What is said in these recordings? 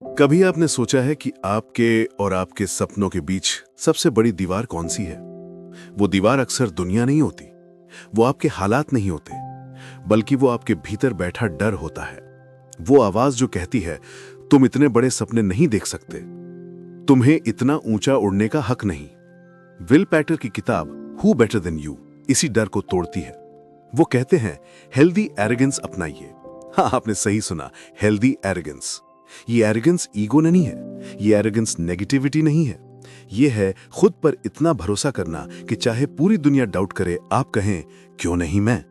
कभी आपने सोचा है कि आपके और आपके सपनों के बीच सबसे बड़ी दीवार कौन सी है? वो दीवार अक्सर दुनिया नहीं होती, वो आपके हालात नहीं होते, बल्कि वो आपके भीतर बैठा डर होता है। वो आवाज जो कहती है, तुम इतने बड़े सपने नहीं देख सकते, तुम्हें इतना ऊंचा उड़ने का हक नहीं। विल पैकर की किताब हु बेटर देन यू इसी डर को तोड़ती है। वो कहते हैं, हेल्दी एरोगेंस अपनाइए। हाँ, आपने सही सुना, हेल्दी एरोगेंस। ये एरोगेंस ईगो नहीं है, ये एरोगेंस नेगेटिविटी नहीं है। ये है खुद पर इतना भरोसा करना कि चाहे पूरी दुनिया डाउट करे, आप कहें, क्यों नहीं मैं।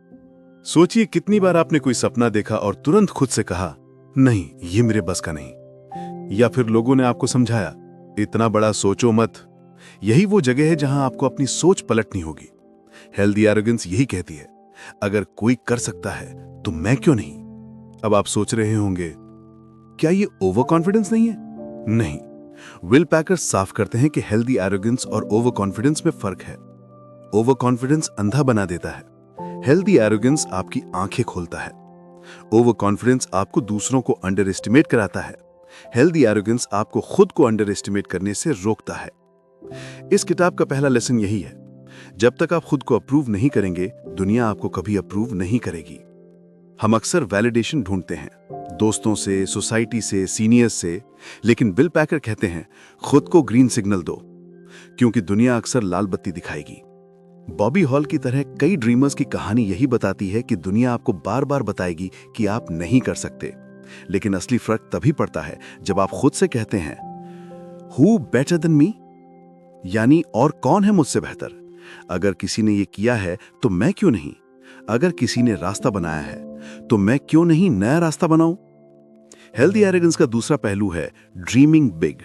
सोचिए कितनी बार आपने कोई सपना देखा और तुरंत खुद से कहा, नहीं ये मेरे बस का नहीं। या फिर लोगों ने आपको समझाया, इतना बड़ा सोचो मत। यही वो जगह है जहां आपको अपनी सोच पलटनी होगी। हेल्दी एरोगेंस यही कहती है, अगर कोई कर सकता है तो मैं क्यों नहीं। अब आप सोच रहे होंगे, क्या ये ओवर कॉन्फिडेंस नहीं है? नहीं, विल पैकर साफ करते हैं कि हेल्दी एरोगेंस और ओवर कॉन्फिडेंस में फर्क है। ओवर कॉन्फिडेंस अंधा बना देता है, हेल्दी एरोगेंस आपकी आंखें खोलता है। ओवर कॉन्फिडेंस आपको दूसरों को अंडर एस्टिमेट कराता है, हेल्दी एरोगेंस आपको खुद को अंडर एस्टिमेट करने से रोकता है। इस किताब का पहला लेसन यही है, जब तक आप खुद को अप्रूव नहीं करेंगे, दुनिया आपको कभी अप्रूव नहीं करेगी। हम अक्सर वैलिडेशन ढूंढते हैं, दोस्तों से, सोसाइटी से, सीनियर्स से, लेकिन विल पैकर कहते हैं, खुद को ग्रीन सिग्नल दो, क्योंकि दुनिया अक्सर लाल बत्ती दिखाएगी। बॉबी हॉल की तरह कई ड्रीमर्स की कहानी यही बताती है कि दुनिया आपको बार बार बताएगी कि आप नहीं कर सकते, लेकिन असली फर्क तभी पड़ता है जब आप खुद से कहते हैं, हु बेटर देन मी, यानी और कौन है मुझसे बेहतर। अगर किसी ने ये किया है तो मैं क्यों नहीं। अगर किसी ने रास्ता बनाया है तो मैं क्यों नहीं नया रास्ता बनाऊं। हेल्दी एरोगेंस का दूसरा पहलू है ड्रीमिंग बिग।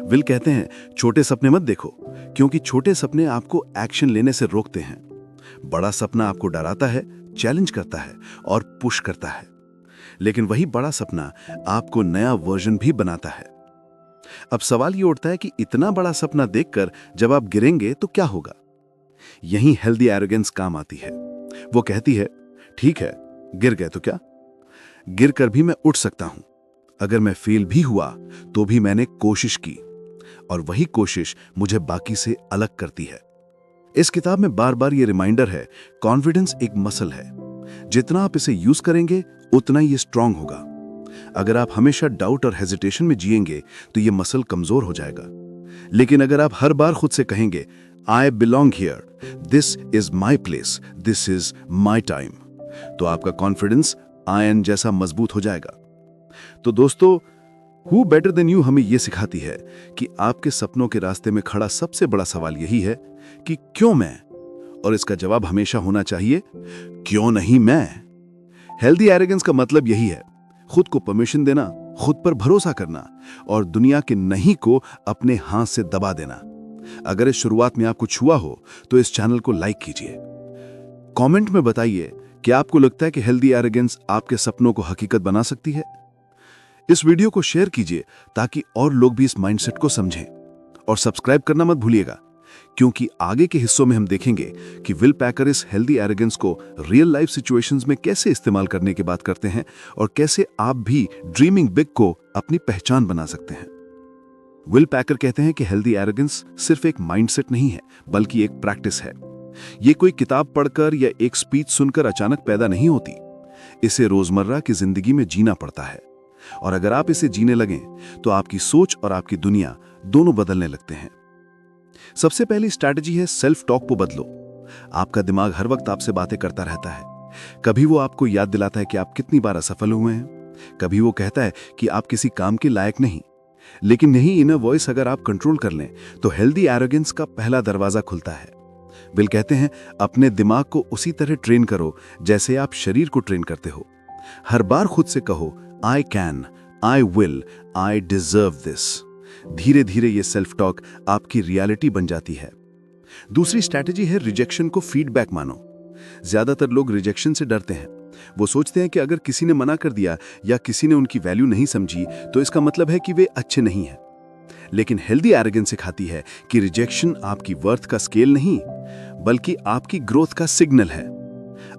विल कहते हैं, छोटे सपने मत देखो, क्योंकि छोटे सपने आपको एक्शन लेने से रोकते हैं। बड़ा सपना आपको डराता है, चैलेंज करता है और पुश करता है, लेकिन वही बड़ा सपना आपको नया वर्जन भी बनाता है। अब सवाल ये उठता है कि इतना बड़ा सपना देखकर जब आप गिरेंगे तो क्या होगा। यही हेल्दी एरोगेंस काम आती है। वो कहती है, ठीक है, गिर गए तो क्या, गिर कर भी मैं उठ सकता हूं। अगर मैं फेल भी हुआ तो भी मैंने कोशिश की, और वही कोशिश मुझे बाकी से अलग करती है। इस किताब में बार बार ये रिमाइंडर है, कॉन्फिडेंस एक मसल है, जितना आप इसे यूज करेंगे उतना ही ये स्ट्रांग होगा। अगर आप हमेशा डाउट और हेजिटेशन में जिएंगे तो ये मसल कमजोर हो जाएगा, लेकिन अगर आप हर बार खुद से कहेंगे, I belong here, this is my place, this is my time, तो आपका कॉन्फिडेंस आयन जैसा मजबूत हो जाएगा। तो दोस्तों, हु बेटर देन यू हमें यह सिखाती है कि आपके सपनों के रास्ते में खड़ा सबसे बड़ा सवाल यही है कि क्यों मैं, और इसका जवाब हमेशा होना चाहिए, क्यों नहीं मैं। हेल्दी एरोगेंस का मतलब यही है, खुद को परमिशन देना, खुद पर भरोसा करना और दुनिया के नहीं को अपने हाथ से दबा देना। अगर इस शुरुआत में आपको छुआ हो तो इस चैनल को लाइक कीजिए। कमेंट में बताइए कि आपको लगता है कि हेल्दी एरोगेंस आपके सपनों को हकीकत बना सकती है। इस वीडियो को शेयर कीजिए ताकि और लोग भी इस माइंडसेट को समझें, और सब्सक्राइब करना मत भूलिएगा, क्योंकि आगे के हिस्सों में हम देखेंगे कि विल पैकर इस हेल्दी एरोगेंस को रियल लाइफ सिचुएशंस में कैसे इस्तेमाल करने की बात करते हैं और कैसे आप भी ड्रीमिंग बिग को अपनी पहचान बना सकते हैं। विल पैकर कहते हैं कि हेल्दी एरोगेंस सिर्फ एक माइंडसेट नहीं है, बल्कि एक प्रैक्टिस है। ये कोई किताब पढ़कर या एक स्पीच सुनकर अचानक पैदा नहीं होती, इसे रोजमर्रा की जिंदगी में जीना पड़ता है। और अगर आप इसे जीने लगें तो आपकी सोच और आपकी दुनिया दोनों बदलने लगते हैं। सबसे पहली स्ट्रैटेजी है सेल्फ टॉक को बदलो। आपका दिमाग हर वक्त आपसे बातें करता रहता है। कभी वो आपको याद दिलाता है कि आप कितनी बार असफल हुए हैं, कभी वो कहता है कि आप किसी काम के लायक नहीं। लेकिन यही इनर वॉइस अगर आप कंट्रोल कर लें तो हेल्दी एरोगेंस का पहला दरवाजा खुलता है। विल कहते हैं, अपने दिमाग को उसी तरह ट्रेन करो जैसे आप शरीर को ट्रेन करते हो। हर बार खुद से कहो, I can, I will, I deserve this. धीरे धीरे ये सेल्फ टॉक आपकी रियलिटी बन जाती है। दूसरी स्ट्रैटेजी है रिजेक्शन को फीडबैक मानो। ज्यादातर लोग रिजेक्शन से डरते हैं। वो सोचते हैं कि अगर किसी ने मना कर दिया या किसी ने उनकी वैल्यू नहीं समझी तो इसका मतलब है कि वे अच्छे नहीं हैं। लेकिन हेल्दी एरोगेंस सिखाती है कि रिजेक्शन आपकी वर्थ का स्केल नहीं, बल्कि आपकी ग्रोथ का सिग्नल है।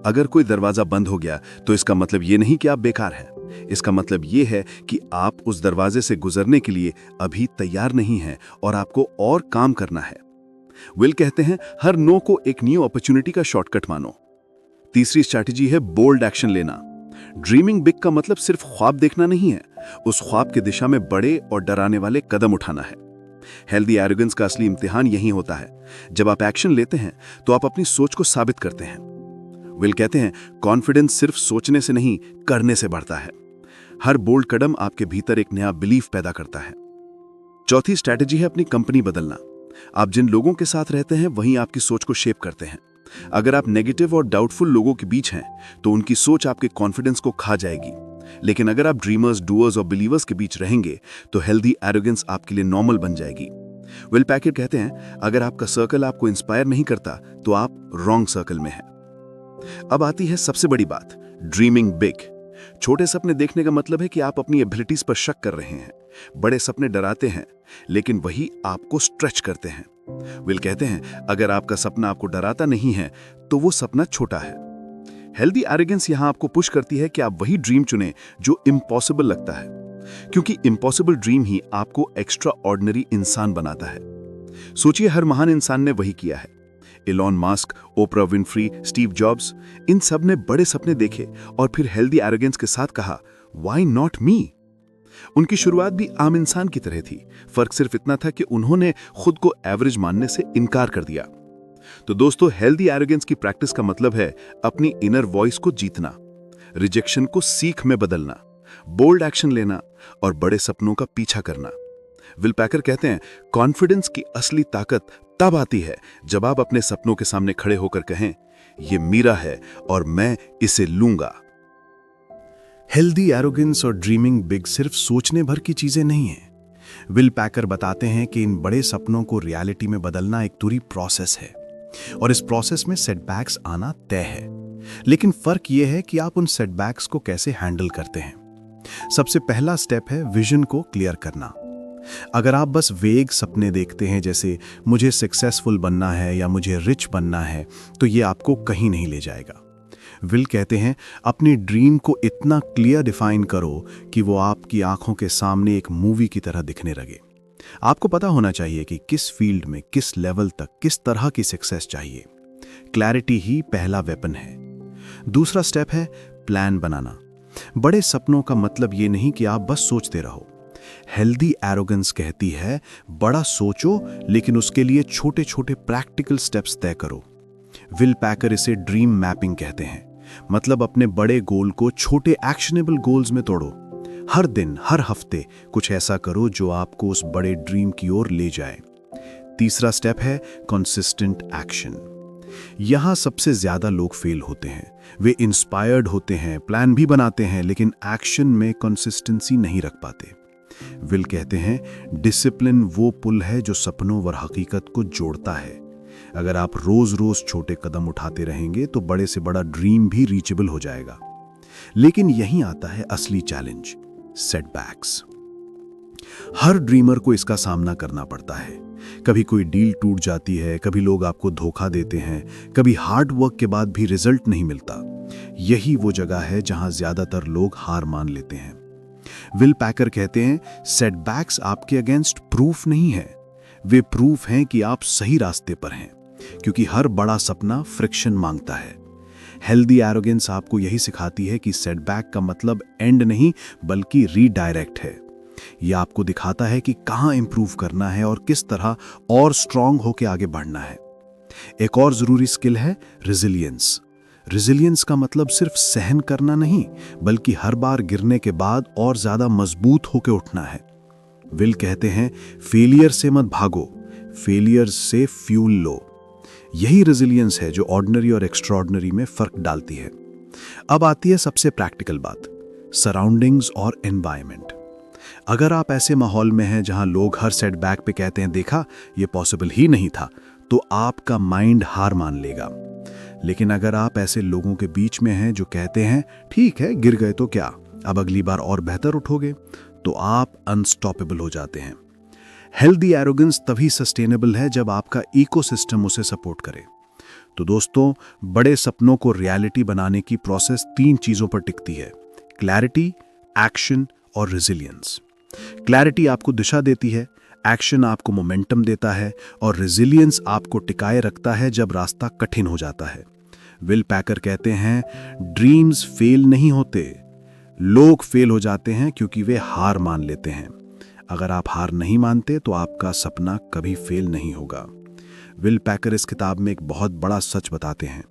अगर कोई दरवाजा बंद हो गया तो इसका मतलब ये नहीं कि आप बेकार हैं, इसका मतलब ये है कि आप उस दरवाजे से गुजरने के लिए अभी तैयार नहीं हैं और आपको और काम करना है। विल कहते हैं हर नो को एक न्यू अपॉर्चुनिटी का शॉर्टकट मानो। तीसरी स्ट्रैटेजी है बोल्ड एक्शन लेना। ड्रीमिंग बिग का मतलब सिर्फ ख्वाब देखना नहीं है, उस ख्वाब की दिशा में बड़े और डराने वाले कदम उठाना है। हेल्दी एरोगेंस का असली इम्तिहान यही होता है। जब आप एक्शन लेते हैं तो आप अपनी सोच को साबित करते हैं। विल कहते हैं कॉन्फिडेंस सिर्फ सोचने से नहीं, करने से बढ़ता है। हर बोल्ड कदम आपके भीतर एक नया बिलीफ पैदा करता है। चौथी स्ट्रैटेजी है अपनी कंपनी बदलना। आप जिन लोगों के साथ रहते हैं वहीं आपकी सोच को शेप करते हैं। अगर आप नेगेटिव और डाउटफुल लोगों के बीच हैं तो उनकी सोच आपके कॉन्फिडेंस को खा जाएगी। लेकिन अगर आप ड्रीमर्स, डूअर्स और बिलीवर्स के बीच रहेंगे तो हेल्दी एरोगेंस आपके लिए नॉर्मल बन जाएगी। विल पैकेट कहते हैं अगर आपका सर्कल आपको इंस्पायर नहीं करता तो आप रॉन्ग सर्कल में हैं। अब आती है सबसे बड़ी बात, ड्रीमिंग बिग। छोटे सपने देखने का मतलब है कि आप अपनी एबिलिटीज पर शक कर रहे हैं। बड़े सपने डराते हैं लेकिन वही आपको स्ट्रेच करते हैं। विल कहते हैं अगर आपका सपना आपको डराता नहीं है तो वो सपना छोटा है। हेल्दी एरोगेंस यहां आपको पुश करती है कि आप वही ड्रीम चुनें जो इम्पॉसिबल लगता है, क्योंकि इम्पॉसिबल ड्रीम ही आपको एक्स्ट्रा ऑर्डिनरी इंसान बनाता है। सोचिए हर महान इंसान ने वही किया है। Elon Musk, Oprah Winfrey, Steve Jobs, इन सब ने बड़े सपने देखे और फिर हेल्दी एरोगेंस के साथ कहा व्हाई नॉट मी। उनकी शुरुआत भी आम इंसान की तरह थी, फर्क सिर्फ इतना था कि उन्होंने खुद को एवरेज मानने से इनकार कर दिया। तो दोस्तों, हेल्दी एरोगेंस की प्रैक्टिस का मतलब है अपनी इनर वॉइस को जीतना, रिजेक्शन को सीख में बदलना, बोल्ड एक्शन लेना और बड़े सपनों का पीछा करना। विल पैकर कहते हैं कॉन्फिडेंस की असली ताकत तब आती है जब आप अपने सपनों के सामने खड़े होकर कहें ये मेरा है और मैं इसे लूंगा। हेल्दी एरोगेंस और ड्रीमिंग बिग सिर्फ सोचने भर की चीजें नहीं हैं। विल पैकर बताते हैं कि इन बड़े सपनों को रियलिटी में बदलना एक पूरी प्रोसेस है और इस प्रोसेस में सेटबैक्स आना तय है। लेकिन फर्क यह है कि आप उन सेटबैक्स को कैसे हैंडल करते हैं। सबसे पहला स्टेप है विजन को क्लियर करना। अगर आप बस वेग सपने देखते हैं जैसे मुझे सक्सेसफुल बनना है या मुझे रिच बनना है, तो ये आपको कहीं नहीं ले जाएगा। विल कहते हैं अपनी ड्रीम को इतना क्लियर डिफाइन करो कि वो आपकी आंखों के सामने एक मूवी की तरह दिखने लगे। आपको पता होना चाहिए कि किस फील्ड में, किस लेवल तक, किस तरह की सक्सेस चाहिए। क्लैरिटी ही पहला वेपन है। दूसरा स्टेप है प्लान बनाना। बड़े सपनों का मतलब ये नहीं कि आप बस सोचते रहो। हेल्दी एरोगेंस कहती है बड़ा सोचो लेकिन उसके लिए छोटे छोटे प्रैक्टिकल स्टेप्स तय करो। विल पैकर इसे ड्रीम मैपिंग कहते हैं, मतलब अपने बड़े गोल को छोटे एक्शनेबल गोल्स में तोड़ो। हर दिन, हर हफ्ते कुछ ऐसा करो जो आपको उस बड़े ड्रीम की ओर ले जाए। तीसरा स्टेप है कंसिस्टेंट एक्शन। यहां सबसे ज्यादा लोग फेल होते हैं। वे इंस्पायर्ड होते हैं, प्लान भी बनाते हैं, लेकिन एक्शन में कंसिस्टेंसी नहीं रख पाते। विल कहते हैं डिसिप्लिन वो पुल है जो सपनों और हकीकत को जोड़ता है। अगर आप रोज रोज छोटे कदम उठाते रहेंगे तो बड़े से बड़ा ड्रीम भी रीचेबल हो जाएगा। लेकिन यहीं आता है असली चैलेंज, सेटबैक्स। हर ड्रीमर को इसका सामना करना पड़ता है। कभी कोई डील टूट जाती है, कभी लोग आपको धोखा देते हैं, कभी हार्ड वर्क के बाद भी रिजल्ट नहीं मिलता। यही वो जगह है जहां ज्यादातर लोग हार मान लेते हैं। विल पैकर कहते हैं सेटबैक्स आपके अगेंस्ट प्रूफ नहीं है, वे प्रूफ हैं कि आप सही रास्ते पर हैं, क्योंकि हर बड़ा सपना फ्रिक्शन मांगता है। हेल्दी एरोगेंस आपको यही सिखाती है कि सेटबैक का मतलब एंड नहीं बल्कि रीडायरेक्ट है। यह आपको दिखाता है कि कहां इंप्रूव करना है और किस तरह और स्ट्रांग होकर आगे बढ़ना है। एक और जरूरी स्किल है रेजिलियंस। रेजिलियंस का मतलब सिर्फ सहन करना नहीं, बल्कि हर बार गिरने के बाद और ज्यादा मजबूत होकर उठना है। विल कहते हैं फेलियर से मत भागो, फेलियर से फ्यूल लो। यही रेजिलियंस है जो ऑर्डिनरी और एक्स्ट्राऑर्डिनरी में फर्क डालती है। अब आती है सबसे प्रैक्टिकल बात, सराउंडिंग्स और एनवायरनमेंट। अगर आप ऐसे माहौल में हैं जहां लोग हर सेटबैक पे कहते हैं देखा ये पॉसिबल ही नहीं था, तो आपका माइंड हार मान लेगा। लेकिन अगर आप ऐसे लोगों के बीच में हैं जो कहते हैं ठीक है गिर गए तो क्या, अब अगली बार और बेहतर उठोगे, तो आप अनस्टॉपेबल हो जाते हैं। हेल्दी एरोगेंस तभी सस्टेनेबल है जब आपका इकोसिस्टम उसे सपोर्ट करे। तो दोस्तों, बड़े सपनों को रियलिटी बनाने की प्रोसेस 3 चीजों पर टिकती है: क्लैरिटी, एक्शन और रेजिलियंस। क्लैरिटी आपको दिशा देती है, एक्शन आपको मोमेंटम देता है और रेजिलियंस आपको टिकाए रखता है जब रास्ता कठिन हो जाता है। विल पैकर कहते हैं, ड्रीम्स फेल नहीं होते, लोग फेल हो जाते हैं क्योंकि वे हार मान लेते हैं। अगर आप हार नहीं मानते तो आपका सपना कभी फेल नहीं होगा। विल पैकर इस किताब में एक बहुत बड़ा सच बताते हैं।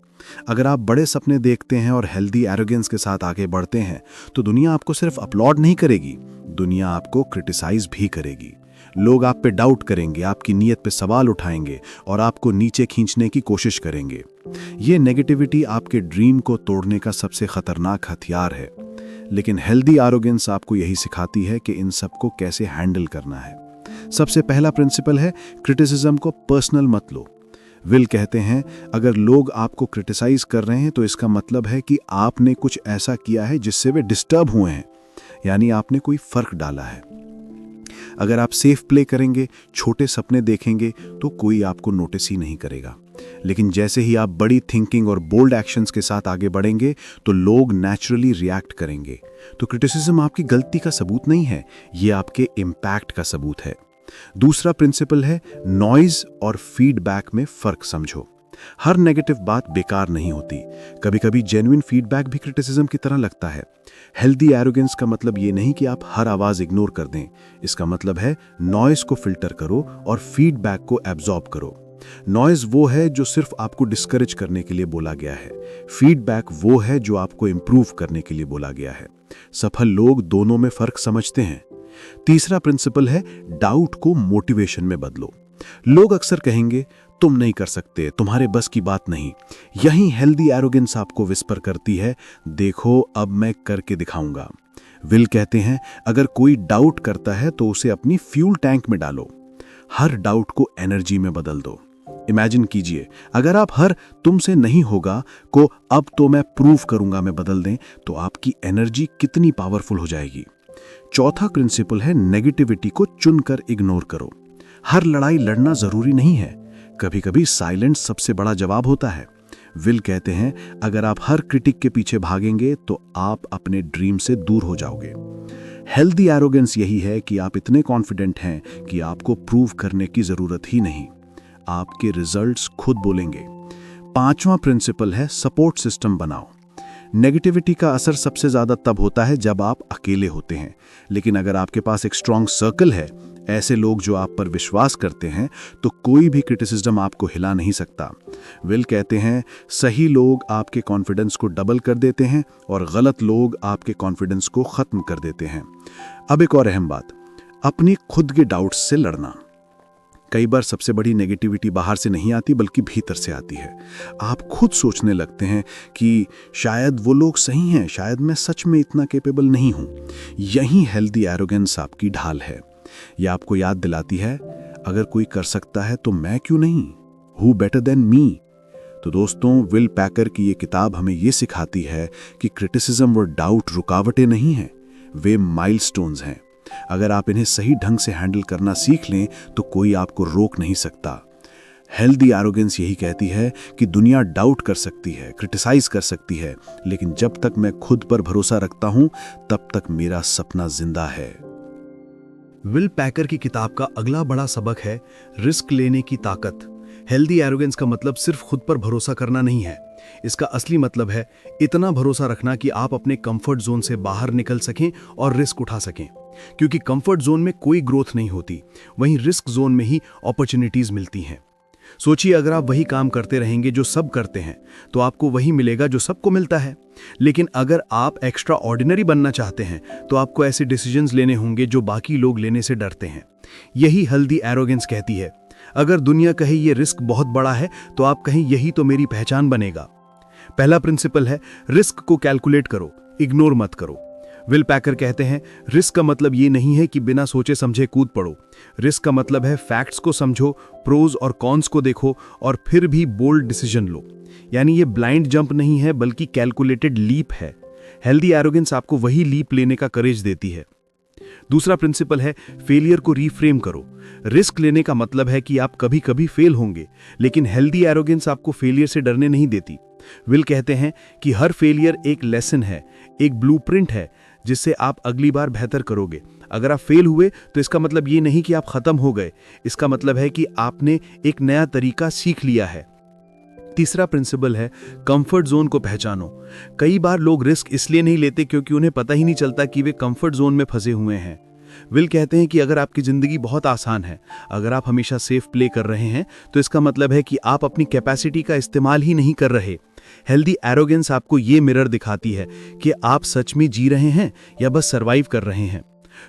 अगर आप बड़े सपने देखते हैं और हेल्दी एरोगेंस के साथ आगे बढ़ते हैं तो दुनिया आपको सिर्फ अपलॉड नहीं करेगी, दुनिया आपको क्रिटिसाइज भी करेगी। लोग आप पे डाउट करेंगे, आपकी नीयत पे सवाल उठाएंगे और आपको नीचे खींचने की कोशिश करेंगे। ये नेगेटिविटी आपके ड्रीम को तोड़ने का सबसे खतरनाक हथियार है। लेकिन हेल्दी एरोगेंस आपको यही सिखाती है कि इन सबको कैसे हैंडल करना है। सबसे पहला प्रिंसिपल है, क्रिटिसिज्म को पर्सनल मत लो। विल कहते हैं, अगर लोग आपको क्रिटिसाइज कर रहे हैं तो इसका मतलब है कि आपने कुछ ऐसा किया है जिससे वे डिस्टर्ब हुए हैं, यानी आपने कोई फर्क डाला है। अगर आप सेफ प्ले करेंगे, छोटे सपने देखेंगे तो कोई आपको नोटिस ही नहीं करेगा। लेकिन जैसे ही आप बड़ी थिंकिंग और बोल्ड एक्शंस के साथ आगे बढ़ेंगे तो लोग नेचुरली रिएक्ट करेंगे। तो क्रिटिसिज्म आपकी गलती का सबूत नहीं है, ये आपके इम्पैक्ट का सबूत है। दूसरा प्रिंसिपल है, नॉइज और फीडबैक में फर्क समझो। हर नेगेटिव बात बेकार नहीं होती, कभी कभी जेन्युइन फीडबैक भी क्रिटिसिज्म की तरह लगता है। हेल्दी एरोगेंस का मतलब ये नहीं कि आप हर आवाज इग्नोर कर दें, इसका मतलब है नॉइज को फिल्टर करो और फीडबैक को एब्जॉर्ब करो। नॉइज वो है जो सिर्फ आपको डिस्करेज करने के लिए बोला गया है, फीडबैक वो है जो आपको इंप्रूव करने के लिए बोला गया है। सफल लोग दोनों में फर्क समझते हैं। तीसरा प्रिंसिपल है, डाउट को मोटिवेशन में बदलो। लोग अक्सर कहेंगे, तुम नहीं कर सकते, तुम्हारे बस की बात नहीं। यही हेल्दी एरोगेंस आपको विस्पर करती है, देखो अब मैं करके दिखाऊंगा। विल कहते हैं, अगर कोई डाउट करता है तो उसे अपनी फ्यूल टैंक में डालो, हर डाउट को एनर्जी में बदल दो। इमेजिन कीजिए, अगर आप हर तुमसे नहीं होगा को अब तो मैं प्रूव करूंगा में बदल दें तो आपकी एनर्जी कितनी पावरफुल हो जाएगी। चौथा प्रिंसिपल है, नेगेटिविटी को चुनकर इग्नोर करो। हर लड़ाई लड़ना जरूरी नहीं है, कभी कभी साइलेंस सबसे बड़ा जवाब होता है। विल कहते हैं, अगर आप हर क्रिटिक के पीछे भागेंगे तो आप अपने ड्रीम से दूर हो जाओगे। हेल्दी एरोगेंस यही है कि आप इतने कॉन्फिडेंट हैं कि आपको प्रूव करने की जरूरत ही नहीं, आपके रिजल्ट्स खुद बोलेंगे। पांचवा प्रिंसिपल है, सपोर्ट सिस्टम बनाओ। नेगेटिविटी का असर सबसे ज्यादा तब होता है जब आप अकेले होते हैं, लेकिन अगर आपके पास एक स्ट्रांग सर्कल है, ऐसे लोग जो आप पर विश्वास करते हैं, तो कोई भी क्रिटिसिज्म आपको हिला नहीं सकता। विल कहते हैं, सही लोग आपके कॉन्फिडेंस को डबल कर देते हैं और गलत लोग आपके कॉन्फिडेंस को खत्म कर देते हैं। अब एक और अहम बात, अपनी खुद के डाउट्स से लड़ना। कई बार सबसे बड़ी नेगेटिविटी बाहर से नहीं आती बल्कि भीतर से आती है। आप खुद सोचने लगते हैं कि शायद वो लोग सही हैं, शायद मैं सच में इतना कैपेबल नहीं हूं। यही हेल्दी एरोगेंस आपकी ढाल है। यह आपको याद दिलाती है, अगर कोई कर सकता है तो मैं क्यों नहीं, हु बेटर देन मी। तो दोस्तों, विल पैकर की ये किताब हमें ये सिखाती है कि क्रिटिसिज्म और डाउट रुकावटें नहीं हैं, वे माइलस्टोन्स हैं। अगर आप इन्हें सही ढंग से हैंडल करना सीख लें तो कोई आपको रोक नहीं सकता। हेल्दी एरोगेंस यही कहती है कि दुनिया डाउट कर सकती है, क्रिटिसाइज कर सकती है, लेकिन जब तक मैं खुद पर भरोसा रखता हूं तब तक मेरा सपना जिंदा है। विल पैकर की किताब का अगला बड़ा सबक है रिस्क लेने की ताकत। हेल्दी एरोगेंस का मतलब सिर्फ खुद पर भरोसा करना नहीं है, इसका असली मतलब है इतना भरोसा रखना कि आप अपने कंफर्ट जोन से बाहर निकल सकें और रिस्क उठा सकें। क्योंकि कंफर्ट जोन में कोई ग्रोथ नहीं होती, वहीं रिस्क जोन में ही अपॉर्चुनिटीज मिलती हैं। सोचिए, अगर आप वही काम करते रहेंगे जो सब करते हैं तो आपको वही मिलेगा जो सबको मिलता है। लेकिन अगर आप एक्स्ट्रा ऑर्डिनरी बनना चाहते हैं तो आपको ऐसे डिसीजंस लेने होंगे जो बाकी लोग लेने से डरते हैं। यही हेल्दी एरोगेंस कहती है, अगर दुनिया कहे ये रिस्क बहुत बड़ा है तो आप कहें यही तो मेरी पहचान बनेगा। पहला प्रिंसिपल है, रिस्क को कैलकुलेट करो, इग्नोर मत करो। विल पैकर कहते हैं, रिस्क का मतलब ये नहीं है कि बिना सोचे समझे कूद पड़ो। रिस्क का मतलब है फैक्ट्स को समझो, प्रोज और कॉन्स को देखो और फिर भी बोल्ड डिसीजन लो। यानी ये ब्लाइंड जंप नहीं है बल्कि कैलकुलेटेड लीप है। हेल्दी एरोगेंस आपको वही लीप लेने का करेज देती है। दूसरा प्रिंसिपल है, फेलियर को रीफ्रेम करो। रिस्क लेने का मतलब है कि आप कभी कभी फेल होंगे, लेकिन हेल्दी एरोगेंस आपको फेलियर से डरने नहीं देती। विल कहते हैं कि हर फेलियर एक लेसन है, एक ब्लूप्रिंट है जिससे आप अगली बार बेहतर करोगे। अगर आप फेल हुए तो इसका मतलब ये नहीं कि आप खत्म हो गए, इसका मतलब है कि आपने एक नया तरीका सीख लिया है। तीसरा प्रिंसिपल है कंफर्ट जोन को पहचानो। कई बार लोग रिस्क इसलिए नहीं लेते क्योंकि उन्हें पता ही नहीं चलता कि वे कंफर्ट जोन में फंसे हुए हैं। विल कहते हैं कि अगर आपकी जिंदगी बहुत आसान है, अगर आप हमेशा सेफ प्ले कर रहे हैं, तो इसका मतलब है कि आप अपनी कैपेसिटी का इस्तेमाल ही नहीं कर रहे। हेल्दी एरोगेंस आपको ये मिरर दिखाती है कि आप सच में जी रहे हैं या बस सरवाइव कर रहे हैं।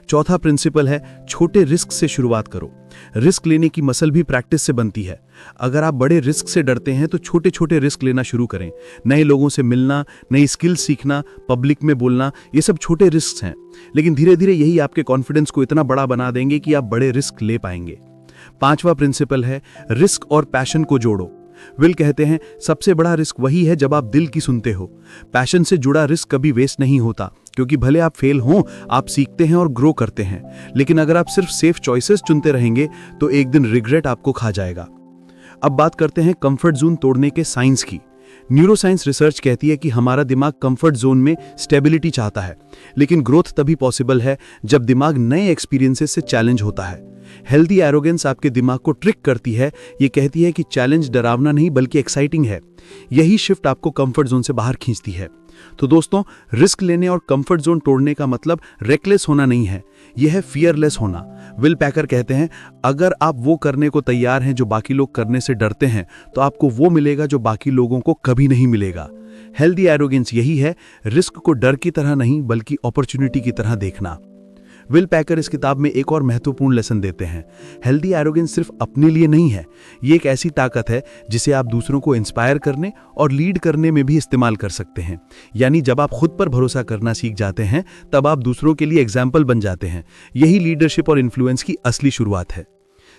चौथा प्रिंसिपल है छोटे रिस्क से शुरुआत करो। रिस्क लेने की मसल भी प्रैक्टिस से बनती है। अगर आप बड़े रिस्क से डरते हैं तो छोटे छोटे रिस्क लेना शुरू करें। नए लोगों से मिलना, नई स्किल सीखना, पब्लिक में बोलना, ये सब छोटे रिस्क हैं, लेकिन धीरे धीरे यही आपके कॉन्फिडेंस को इतना बड़ा बना देंगे कि आप बड़े रिस्क ले पाएंगे। पांचवा प्रिंसिपल है रिस्क और पैशन को जोड़ो। विल कहते हैं सबसे बड़ा रिस्क वही है जब आप दिल की सुनते हो। पैशन से जुड़ा रिस्क कभी वेस्ट नहीं होता, क्योंकि भले आप फेल हों, आप सीखते हैं और ग्रो करते हैं। लेकिन अगर आप सिर्फ सेफ चॉइसेस चुनते रहेंगे तो एक दिन रिग्रेट आपको खा जाएगा। अब बात करते हैं कंफर्ट जोन तोड़ने के साइंस की। न्यूरोसाइंस रिसर्च कहती है कि हमारा दिमाग कंफर्ट जोन में स्टेबिलिटी चाहता है, लेकिन ग्रोथ तभी पॉसिबल है जब दिमाग नए एक्सपीरियंसेस से चैलेंज होता है। हेल्दी एरोगेंस आपके दिमाग को ट्रिक करती है, ये कहती है कि चैलेंज डरावना नहीं बल्कि एक्साइटिंग है। यही शिफ्ट आपको कंफर्ट जोन से बाहर खींचती है। तो दोस्तों, रिस्क लेने और कंफर्ट जोन तोड़ने का मतलब रेकलेस होना नहीं है, यह है फियरलेस होना। विल पैकर कहते हैं अगर आप वो करने को तैयार हैं जो बाकी लोग करने से डरते हैं, तो आपको वो मिलेगा जो बाकी लोगों को कभी नहीं मिलेगा। हेल्दी एरोगेंस यही है, रिस्क को डर की तरह नहीं बल्कि अपॉर्चुनिटी की तरह देखना। विल पैकर इस किताब में एक और महत्वपूर्ण लेसन देते हैं। हेल्दी एरोगेंस सिर्फ अपने लिए नहीं है, ये एक ऐसी ताकत है जिसे आप दूसरों को इंस्पायर करने और लीड करने में भी इस्तेमाल कर सकते हैं। यानी जब आप खुद पर भरोसा करना सीख जाते हैं, तब आप दूसरों के लिए एग्जाम्पल बन जाते हैं। यही लीडरशिप और इन्फ्लुएंस की असली शुरुआत है।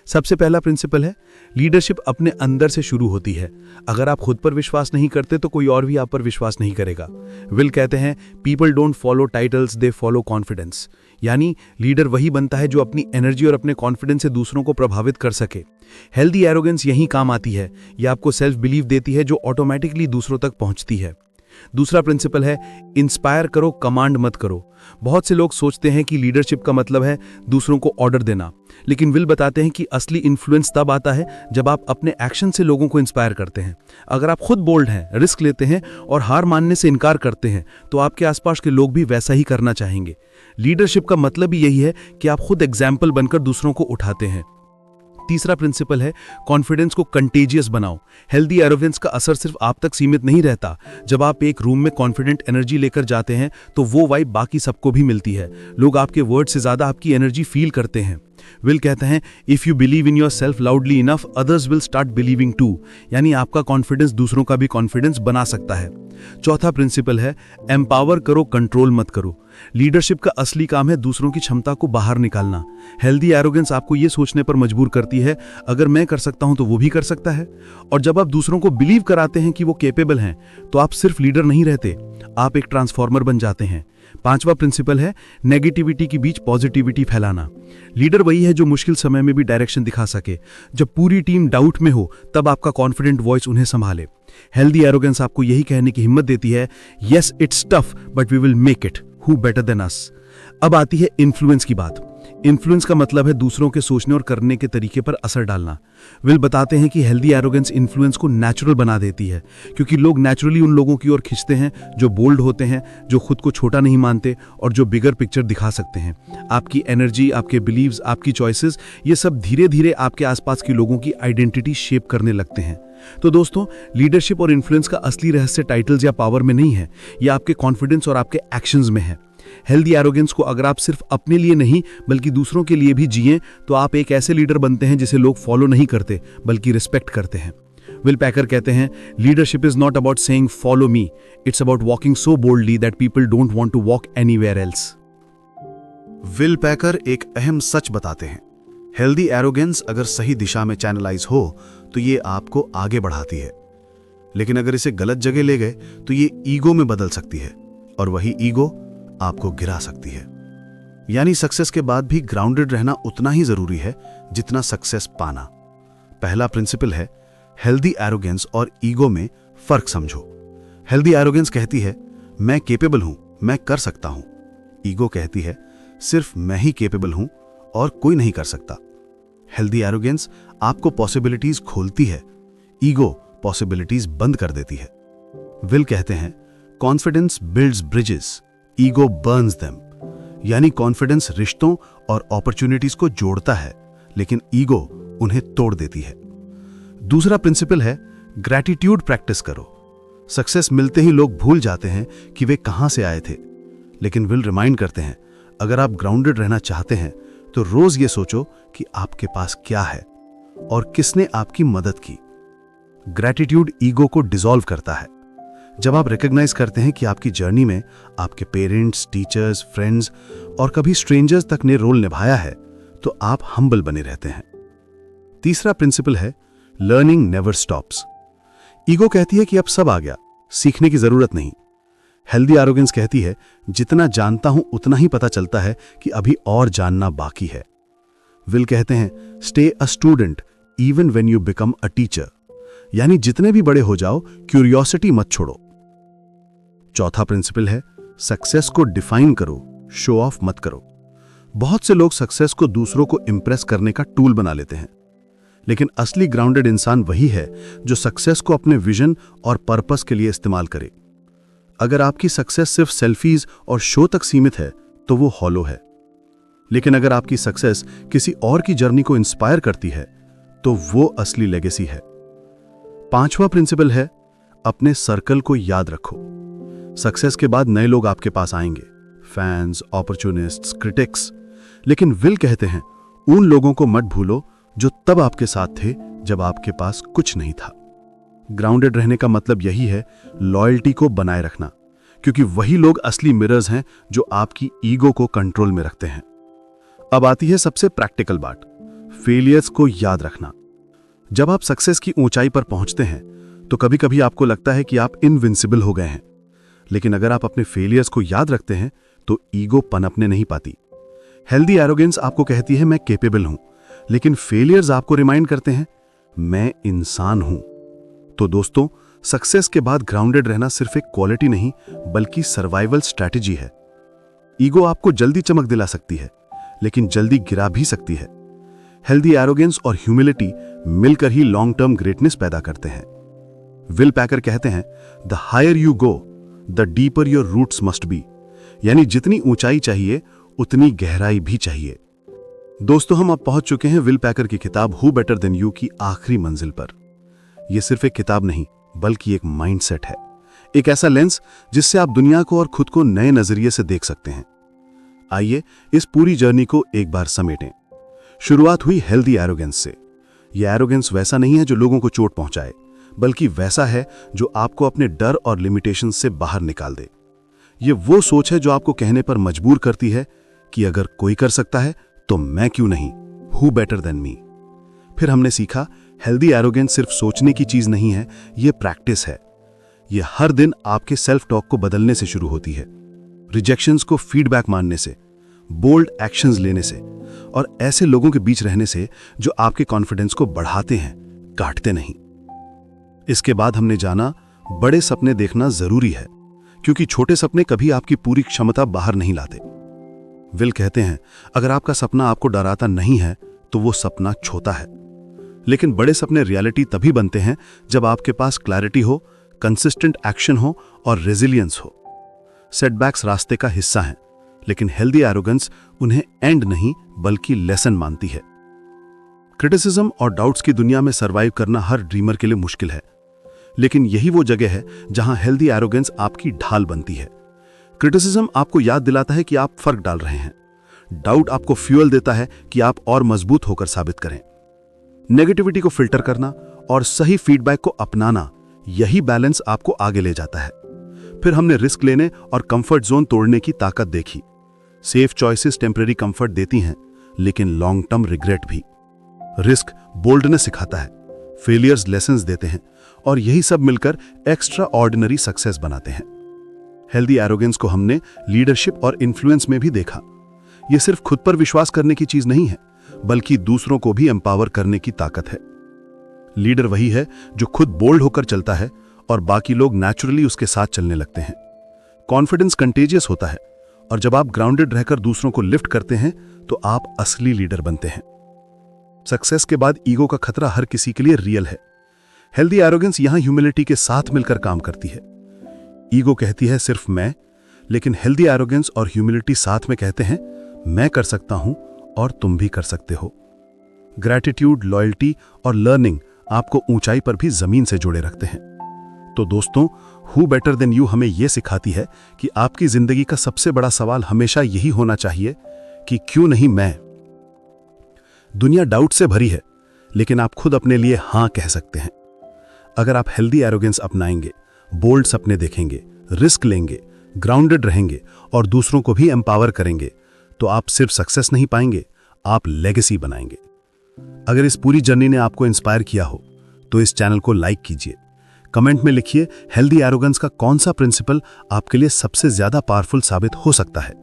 सबसे पहला प्रिंसिपल है लीडरशिप अपने अंदर से शुरू होती है। अगर आप खुद पर विश्वास नहीं करते तो कोई और भी आप पर विश्वास नहीं करेगा। विल कहते हैं people don't follow titles, they follow confidence. यानी लीडर वही बनता है जो अपनी एनर्जी और अपने कॉन्फिडेंस से दूसरों को प्रभावित कर सके। हेल्दी एरोगेंस यही काम आती है, यह आपको सेल्फ बिलीव देती है जो ऑटोमेटिकली दूसरों तक पहुंचती है। दूसरा प्रिंसिपल है इंस्पायर करो, कमांड मत करो। बहुत से लोग सोचते हैं कि लीडरशिप का मतलब है दूसरों को ऑर्डर देना, लेकिन विल बताते हैं कि असली इन्फ्लुएंस तब आता है जब आप अपने एक्शन से लोगों को इंस्पायर करते हैं। अगर आप खुद बोल्ड हैं, रिस्क लेते हैं और हार मानने से इनकार करते हैं, तो आपके आसपास के लोग भी वैसा ही करना चाहेंगे। लीडरशिप का मतलब ही यही है कि आप खुद एग्जाम्पल बनकर दूसरों को उठाते हैं। तीसरा प्रिंसिपल है कॉन्फिडेंस को कंटेजियस बनाओ। हेल्दी एरोगेंस का असर सिर्फ आप तक सीमित नहीं रहता। जब आप एक रूम में कॉन्फिडेंट एनर्जी लेकर जाते हैं तो वो वाइब बाकी सबको भी मिलती है। लोग आपके वर्ड से ज्यादा आपकी एनर्जी फील करते हैं। विल कहते हैं if you believe in yourself loudly enough, others will start believing too. यानी आपका कॉन्फिडेंस दूसरों का भी कॉन्फिडेंस बना सकता है। चौथा प्रिंसिपल है एम्पावर करो, कंट्रोल मत करो। लीडरशिप का असली काम है दूसरों की क्षमता को बाहर निकालना। हेल्दी एरोगेंस आपको यह सोचने पर मजबूर करती है अगर मैं कर सकता हूं तो वो भी कर सकता है। और जब आप दूसरों को बिलीव कराते हैं कि वो कैपेबल हैं, तो आप सिर्फ लीडर नहीं रहते, आप एक ट्रांसफॉर्मर बन जाते हैं। पांचवा प्रिंसिपल है नेगेटिविटी के बीच पॉजिटिविटी फैलाना। लीडर वही है जो मुश्किल समय में भी डायरेक्शन दिखा सके। जब पूरी टीम डाउट में हो, तब आपका कॉन्फिडेंट वॉइस उन्हें संभाले। हेल्दी एरोगेंस आपको यही कहने की हिम्मत देती है yes it's tough but we will make it, who better than us. अब आती है इन्फ्लुएंस की बात। इन्फ्लुएंस का मतलब है दूसरों के सोचने और करने के तरीके पर असर डालना। विल बताते हैं कि हेल्दी एरोगेंस इन्फ्लुएंस को नेचुरल बना देती है, क्योंकि लोग नेचुरली उन लोगों की ओर खींचते हैं जो बोल्ड होते हैं, जो खुद को छोटा नहीं मानते और जो बिगर पिक्चर दिखा सकते हैं। आपकी एनर्जी, आपके बिलीव्स, आपकी चॉइसेस, ये सब धीरे धीरे आपके आसपास के लोगों की आइडेंटिटी शेप करने लगते हैं। तो दोस्तों, लीडरशिप और इन्फ्लुएंस का असली रहस्य टाइटल्स या पावर में नहीं है, यह आपके कॉन्फिडेंस और आपके एक्शंस में है। हेल्दी एरोगेंस को अगर आप सिर्फ अपने लिए नहीं बल्कि दूसरों के लिए भी जिएं, तो आप एक ऐसे लीडर बनते हैं जिसे लोग फॉलो नहीं करते बल्कि रिस्पेक्ट करते हैं। विल पैकर कहते हैं leadership is not about saying follow me, it's about walking so boldly that people don't want to walk anywhere else. Will Packer एक अहम सच बताते हैं, हेल्दी एरोगेंस अगर सही दिशा में चैनलाइज हो तो ये आपको आगे बढ़ाती है, लेकिन अगर इसे गलत जगह ले गए तो ये ईगो में बदल सकती है, और वही ईगो आपको गिरा सकती है। यानी सक्सेस के बाद भी ग्राउंडेड रहना उतना ही जरूरी है जितना सक्सेस पाना। पहला प्रिंसिपल है हेल्दी एरोगेंस और ईगो में फर्क समझो। हेल्दी एरोगेंस कहती है मैं कैपेबल हूं, मैं कर सकता हूं। ईगो कहती है सिर्फ मैं ही कैपेबल हूं और कोई नहीं कर सकता। हेल्दी एरोगेंस आपको पॉसिबिलिटीज खोलती है, ईगो पॉसिबिलिटीज बंद कर देती है। विल कहते हैं confidence builds bridges, ego Burns them. यानी कॉन्फिडेंस रिश्तों और अपॉर्चुनिटीज को जोड़ता है, लेकिन ईगो उन्हें तोड़ देती है। दूसरा प्रिंसिपल है ग्रैटिट्यूड प्रैक्टिस करो। सक्सेस मिलते ही लोग भूल जाते हैं कि वे कहां से आए थे, लेकिन विल रिमाइंड करते हैं अगर आप ग्राउंडेड रहना चाहते हैं तो रोज ये सोचो कि आपके पास क्या है और किसने आपकी मदद की। ग्रैटिट्यूड ईगो को डिसॉल्व करता है। जब आप रिकॉग्नाइज करते हैं कि आपकी जर्नी में आपके पेरेंट्स, टीचर्स, फ्रेंड्स और कभी स्ट्रेंजर्स तक ने रोल निभाया है, तो आप हम्बल बने रहते हैं। तीसरा प्रिंसिपल है लर्निंग नेवर स्टॉप्स। ईगो कहती है कि अब सब आ गया, सीखने की जरूरत नहीं। हेल्दी एरोगेंस कहती है जितना जानता हूं उतना ही पता चलता है कि अभी और जानना बाकी है। विल कहते हैं stay a student even when you become a teacher. यानी जितने भी बड़े हो जाओ, क्यूरियोसिटी मत छोड़ो। चौथा प्रिंसिपल है सक्सेस को डिफाइन करो, शो ऑफ मत करो। बहुत से लोग सक्सेस को दूसरों को इंप्रेस करने का टूल बना लेते हैं, लेकिन असली ग्राउंडेड इंसान वही है जो सक्सेस को अपने विजन और पर्पस के लिए इस्तेमाल करे। अगर आपकी सक्सेस सिर्फ सेल्फीज और शो तक सीमित है तो वो हॉलो है, लेकिन अगर आपकी सक्सेस किसी और की जर्नी को इंस्पायर करती है तो वो असली लेगेसी है। पांचवा प्रिंसिपल है अपने सर्कल को याद रखो। सक्सेस के बाद नए लोग आपके पास आएंगे, फैंस, अपॉर्चुनिस्ट्स, क्रिटिक्स, लेकिन विल कहते हैं उन लोगों को मत भूलो जो तब आपके साथ थे जब आपके पास कुछ नहीं था। ग्राउंडेड रहने का मतलब यही है लॉयल्टी को बनाए रखना, क्योंकि वही लोग असली मिरर्स हैं जो आपकी ईगो को कंट्रोल में रखते हैं। अब आती है सबसे प्रैक्टिकल बात, फेलियर्स को याद रखना। जब आप सक्सेस की ऊंचाई पर पहुंचते हैं तो कभी कभी आपको लगता है कि आप इनविंसिबल हो गए हैं, लेकिन अगर आप अपने फेलियर्स को याद रखते हैं तो ईगो पनपने नहीं पाती। हेल्दी एरोगेंस आपको कहती है मैं कैपेबल हूं, लेकिन फेलियर्स आपको रिमाइंड करते हैं मैं इंसान हूं। तो दोस्तों, सक्सेस के बाद ग्राउंडेड रहना सिर्फ एक क्वालिटी नहीं बल्कि सर्वाइवल स्ट्रैटेजी है। ईगो आपको जल्दी चमक दिला सकती है, लेकिन जल्दी गिरा भी सकती है। हेल्दी एरोगेंस और ह्यूमिलिटी मिलकर ही लॉन्ग टर्म ग्रेटनेस पैदा करते हैं। विल पैकर कहते हैं the higher you go the deeper your roots must be. यानी जितनी ऊंचाई चाहिए उतनी गहराई भी चाहिए। दोस्तों, हम अब पहुंच चुके हैं विल पैकर की किताब हु बेटर देन यू की आखिरी मंजिल पर। यह सिर्फ एक किताब नहीं बल्कि एक माइंडसेट है, एक ऐसा लेंस जिससे आप दुनिया को और खुद को नए नजरिए से देख सकते हैं। आइए इस पूरी जर्नी को एक बार समेटें। शुरुआत हुई हेल्दी एरोगेंस से। यह एरोगेंस वैसा नहीं है जो लोगों को चोट पहुंचाए, बल्कि वैसा है जो आपको अपने डर और लिमिटेशन से बाहर निकाल दे। यह वो सोच है जो आपको कहने पर मजबूर करती है कि अगर कोई कर सकता है तो मैं क्यों नहीं, हु बेटर देन मी। फिर हमने सीखा हेल्दी एरोगेंस सिर्फ सोचने की चीज नहीं है, यह प्रैक्टिस है। यह हर दिन आपके सेल्फ टॉक को बदलने से शुरू होती है, रिजेक्शंस को फीडबैक मानने से, बोल्ड एक्शंस लेने से और ऐसे लोगों के बीच रहने से जो आपके कॉन्फिडेंस को बढ़ाते हैं, काटते नहीं। इसके बाद हमने जाना बड़े सपने देखना जरूरी है, क्योंकि छोटे सपने कभी आपकी पूरी क्षमता बाहर नहीं लाते। विल कहते हैं अगर आपका सपना आपको डराता नहीं है तो वो सपना छोटा है, लेकिन बड़े सपने रियलिटी तभी बनते हैं जब आपके पास क्लैरिटी हो, कंसिस्टेंट एक्शन हो और रेजिलियंस हो। सेटबैक्स रास्ते का हिस्सा हैं, लेकिन हेल्दी एरोगेंस उन्हें एंड नहीं बल्कि लेसन मानती है। क्रिटिसिज्म और डाउट्स की दुनिया में सरवाइव करना हर ड्रीमर के लिए मुश्किल है, लेकिन यही वो जगह है जहां हेल्दी एरोगेंस आपकी ढाल बनती है। क्रिटिसिज्म आपको याद दिलाता है कि आप फर्क डाल रहे हैं, डाउट आपको फ्यूल देता है कि आप और मजबूत होकर साबित करें। नेगेटिविटी को फिल्टर करना और सही फीडबैक को अपनाना, यही बैलेंस आपको आगे ले जाता है। फिर हमने रिस्क लेने और कंफर्ट जोन तोड़ने की ताकत देखी। सेफ चॉइसेस टेम्परेरी कंफर्ट देती हैं, लेकिन लॉन्ग टर्म रिग्रेट भी। रिस्क बोल्डनेस सिखाता है, फेलियर्स लेसन्स देते हैं और यही सब मिलकर एक्स्ट्रा ऑर्डिनरी सक्सेस बनाते हैं। हेल्दी एरोगेंस को हमने लीडरशिप और इन्फ्लुएंस में भी देखा। यह सिर्फ खुद पर विश्वास करने की चीज नहीं है, बल्कि दूसरों को भी एम्पावर करने की ताकत है। लीडर वही है जो खुद बोल्ड होकर चलता है और बाकी लोग नेचुरली उसके साथ चलने लगते हैं। कॉन्फिडेंस कंटेजियस होता है और जब आप ग्राउंडेड रहकर दूसरों को लिफ्ट करते हैं तो आप असली लीडर बनते हैं। सक्सेस के बाद ईगो का खतरा हर किसी के लिए रियल है। हेल्दी एरोगेंस यहां ह्यूमिलिटी के साथ मिलकर काम करती है। ईगो कहती है सिर्फ मैं, लेकिन हेल्दी एरोगेंस और ह्यूमिलिटी साथ में कहते हैं मैं कर सकता हूं और तुम भी कर सकते हो। ग्रैटिट्यूड, लॉयल्टी और लर्निंग आपको ऊंचाई पर भी जमीन से जोड़े रखते हैं। तो दोस्तों, हु बेटर देन यू हमें यह सिखाती है कि आपकी जिंदगी का सबसे बड़ा सवाल हमेशा यही होना चाहिए कि क्यों नहीं मैं। दुनिया डाउट से भरी है, लेकिन आप खुद अपने लिए हां कह सकते हैं। अगर आप हेल्दी एरोगेंस अपनाएंगे, बोल्ड सपने देखेंगे, रिस्क लेंगे, ग्राउंडेड रहेंगे और दूसरों को भी एम्पावर करेंगे, तो आप सिर्फ सक्सेस नहीं पाएंगे, आप लेगेसी बनाएंगे। अगर इस पूरी जर्नी ने आपको इंस्पायर किया हो तो इस चैनल को लाइक कीजिए। कमेंट में लिखिए हेल्दी एरोगेंस का कौन सा प्रिंसिपल आपके लिए सबसे ज्यादा पावरफुल साबित हो सकता है।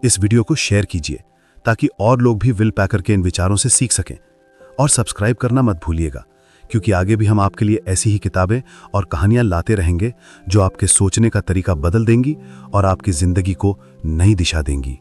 इस वीडियो को शेयर कीजिए ताकि और लोग भी विल पैकर के इन विचारों से सीख सकें। और सब्सक्राइब करना मत भूलिएगा, क्योंकि आगे भी हम आपके लिए ऐसी ही किताबें और कहानियां लाते रहेंगे जो आपके सोचने का तरीका बदल देंगी और आपकी जिंदगी को नई दिशा देंगी।